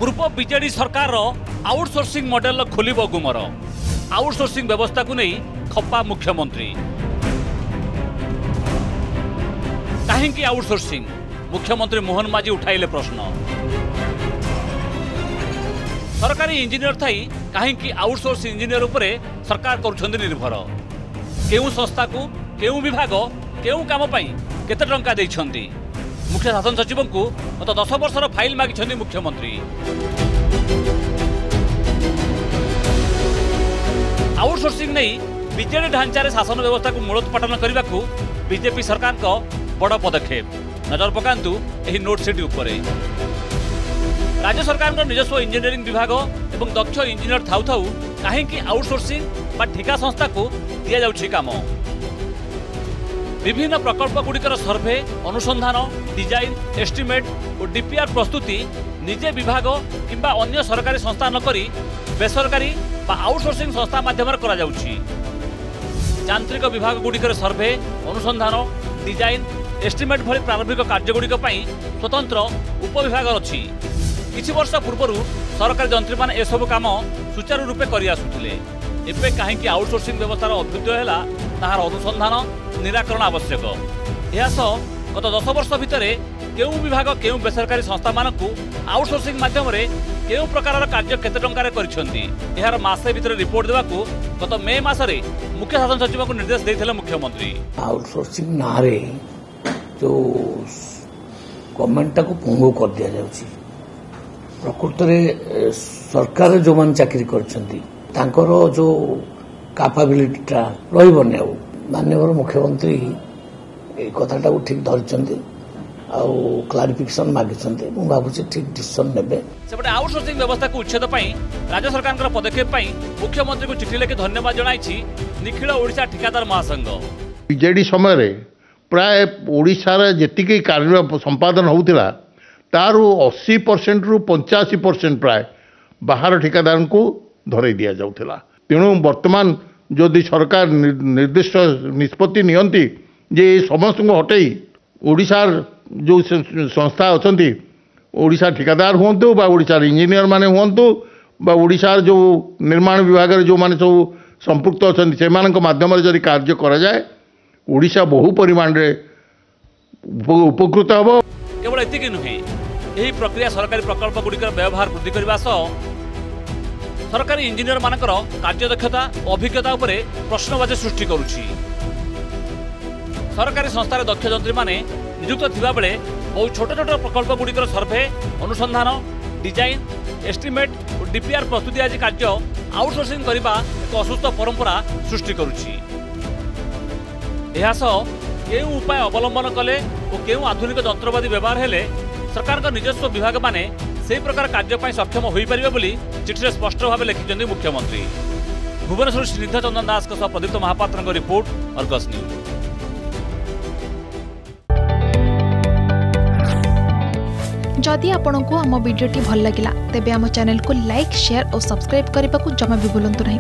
पूर्व बीजेडी सरकार outsourcing model खोल गुमर आउटसोर्सिंग व्यवस्था को नहीं खप्पा मुख्यमंत्री कहीं आउटसोर्सिंग मुख्यमंत्री मोहन माझी उठाइले प्रश्न सरकारी इंजीनियर थी कहीं आउटसोर्स इंजीनियर उपरे सरकार कर निर्भर केउ संस्था को केउ विभाग केउ काम केते टंका देइछंती मुख्य शासन सचिव को गत 10 वर्षर फाइल मागिछंती मुख्यमंत्री आउटसोर्सिंग नहीं बीजेडी ढांचारे शासन व्यवस्था को मूलोत्पाटन करने को बीजेपी सरकार को बड़ पदक्षेप नजर पकांतु एही नोटसीट उपरे राज्य सरकार निजस्व इंजीनियरिंग विभाग एवं दक्ष इंजीनियर थाउ थाउ कहीं आउटसोर्सिंग बा ठिका संस्था को दिया जाउछि काम विभिन्न प्रकल्प गुड़िकर सर्वे अनुसंधान डिजाइन एस्टिमेट और डीपीआर प्रस्तुति निजे विभाग किंबा अन्य सरकारी संस्था न करी बेसरकारी बा आउटसोर्सिंग संस्था माध्यम करा जाउछि यांत्रिक विभाग गुड़िकर सर्वे अनुसंधान डिजाइन एस्टिमेट भली प्रारंभिक कार्यगुड़िक स्वतंत्र उपविभाग अच्छी किछि वर्ष पूर्व सरकारी जंत्री मैंने एसबू काम सुचारू रूपे कर आसुथिले एबे कहीं आउटसोर्सिंग व्यवस्थार अभ्युदय है ताहार अनुसंधान निराकरण आवश्यक यह गत 10 वर्ष भितर केउ विभाग केउ बेसरकारी संस्था मानकु आउटसोर्सिंग माध्यम केउ प्रकार कार्य केते टंकार करिसेंती एहार मासे भितर रिपोर्ट देवाकू गत मे मासरे मुख्य शासन सचिव को निर्देश देथिले मुख्यमंत्री आउटसोर्सिंग नारे जो गवर्नमेंट को पंगु कर दिया जाउची प्रकृत में सरकार जो मान चाकरी करछंती तांकर जो कैपेबिलिटीटा रहिबने आ माननीय मुख्यमंत्री ए कथाटा को ठीक धरछंती आउ क्लारिफिकेशन मागिछंती मु भाबुची ठीक डिसीजन नेबे सेपटे आउटसोर्सिंग व्यवस्था को उच्छेद पई राज्य सरकार पदक्षेप पई मुख्यमंत्री को चिठी लेके धन्यवाद जणाइछि निखिल ओडिशा ठिकादार महासंघ बीजेडी समय रे प्राय ओडिशा रे जेतिकी कार्य संपादन होउतिला तारू 80% रु 85% प्राय बाहर ठिकादार को धरई दिया जाउथिला तेणु वर्तमान जदि सरकार निर्दिष्ट निष्पत्ति नियंती जे समस्त को हटई ओडिशार जो संस्था अछंती ओडिशा ठिकादार हुंतु बा ओडिशार इंजीनियर माने हुंतु बा ओडिशार जो निर्माण विभाग जो माने सब संपृक्त अछंती से मानक माध्यम रे जदि कार्य करा जाए ओडिशा बहु परिमाण रे उपकृत हबो केवल एतिक नुहे यही प्रक्रिया सरकारी प्रकल्प गुड़िकर व्यवहार वृद्धि करने सरकारी इंजीनियर मानकर कार्यदक्षता अभिज्ञता उपरे प्रश्नवाची सृष्टि करुछि सरकारी संस्थार दक्ष जंत्री माने नियुक्त थिबा बेले बहुत छोट छोट प्रकल्प गुड़िकर सर्वे अनुसंधान डिजाइन एस्टिमेट और डीपीआर प्रस्तुति आदि कार्य आउटसोर्सिंग करने एक असुस्थ परंपरा सृष्टि करुछि केउ उपाय अवलंबन कले और केउ आधुनिक जंत्रवादी व्यवहार हेले सरकार निजस्व विभाग माने से प्रकार कार्य सक्षम हो पारे बोली चिठी स्पष्ट भाव लिखिं मुख्यमंत्री भुवनेश्वर स्निग्धा चंदन दास प्रदीप्त महापात्र रिपोर्ट अर्गस न्यूज। जदि आपंक आम भिडी भल लगा तेब आम चैनल को लाइक शेयर और सब्सक्राइब करने को जमा भी भूलु नहीं।